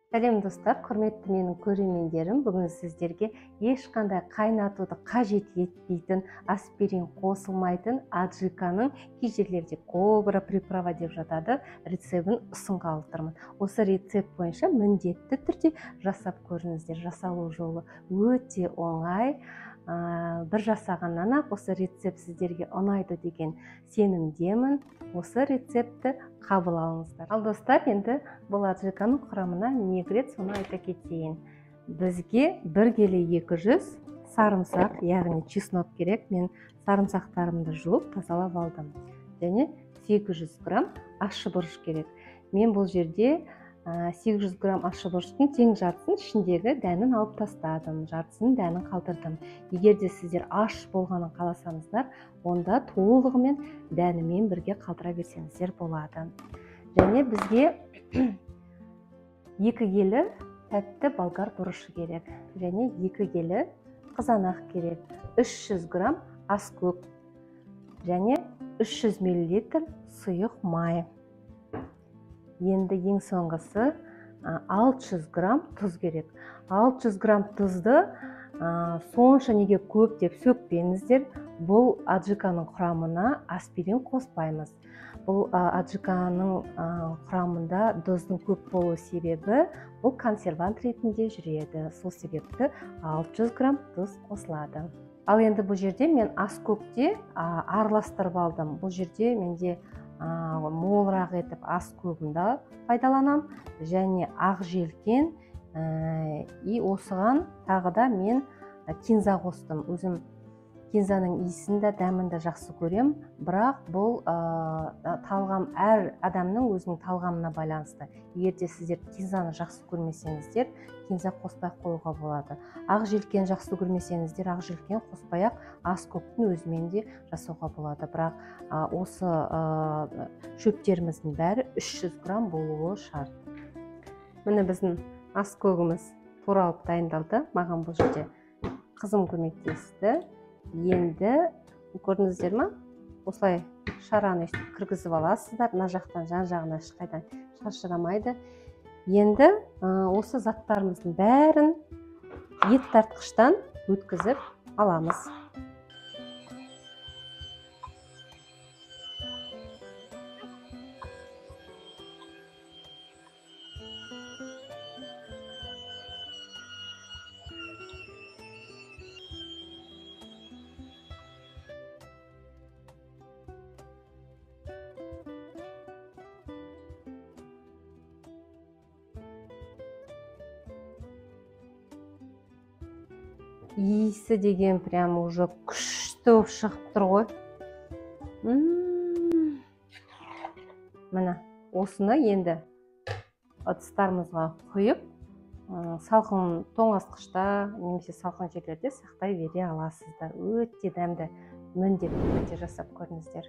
Сәлем достар, құрметті менің көрермендерім. Бүгін сіздерге ешқандай қайнатуды қажет етпейтін, аспирин қосылмайтын аджиканың кей жерлерде кобра приправа деп жатады, рецебін ұсынғалы тұрмын. Осы рецепт бойынша міндетті түрде жасап көріңіздер. Жасалу жолы өте оңай. Бір жасағаннан ақ осы рецепт сіздерге ұнайды деген сенімдемін. Осы рецепті қабыл алыңыздар. Ал достар, енді бұл аджиканың құрамына не кіреді, соны айта кетейін. Бізге 1 келі 200 сарымсақ, яғни чеснок керек. Мен сарымсақтарымды жуып тазалап алдым. Және 800 грамм ащы бұрыш керек. Мен бұл жерде 800 грамм ащы бұрыштың тең жартысын ішіндегі дәнін алып тастадым, жартысын дәнін қалдырдым. Егер де сіздер аш болғанын қаласаңыздар, онда толығымен дәнімен бірге қалдыра берсеңіздер болады. Және бізге 2 келі тәтті болгар бұрышы керек. Және 2 келі қызанақ керек. 300 грамм аскөк. Және 300 мл сұйық май. Енді ең соңғысы 600 грамм тұз керек. 600 грамм тұзды сонша неге көп деп сөкпеңіздер. Бұл аджиканың құрамына аспирин қоспаймыз. Бұл аджиканың құрамында тұздың көп болу себебі бұл консервант ретінде жүреді. Сол себепті 600 грамм тұз қосылады. Ал енді бұл жерде мен аскөкте араластырып алдым. Бұл жерде менде молырақ етіп аскөгімді пайдаланам. Және ақ желкен осыған тағы да мен кинза қостым. Өзім кинзаның иісін де дәмін де жақсы көрем, бірақ бұл талғам әр адамның өзінің талғамына байланысты. Егер де сіздер кинзаны жақсы көрмесеңіздер, кинза қоспай қоюға болады. Ақ желкен жақсы көрмесеңіздер, ақ желкен қоспай ақ аскөктің өзімен де жасауға болады. Бірақ осы шөптеріміздің бәрі 300 грамм болуы шарт. Міне біздің аскөгіміз туралып дайындалды. Маған бұл жерде қызым көмектесті. Енді көрдіңіздер ме? Осылай шараны кіргізіп аласыздар. Мына жақтан жан жағына ешқайдан шашырамайды. Енді осы заттарымыздың бәрін ет тартқыштан өткізіп аламыз. Иісі деген прям уже күшті болып шығып тұр ғой. Міне, осыны енді ыдыстарымызға құйып, салқын тоңазытқышта немесе салқын жерлерде сақтай бере аласыздар. Өте дәмді, міндетті түрде жасап көріңіздер.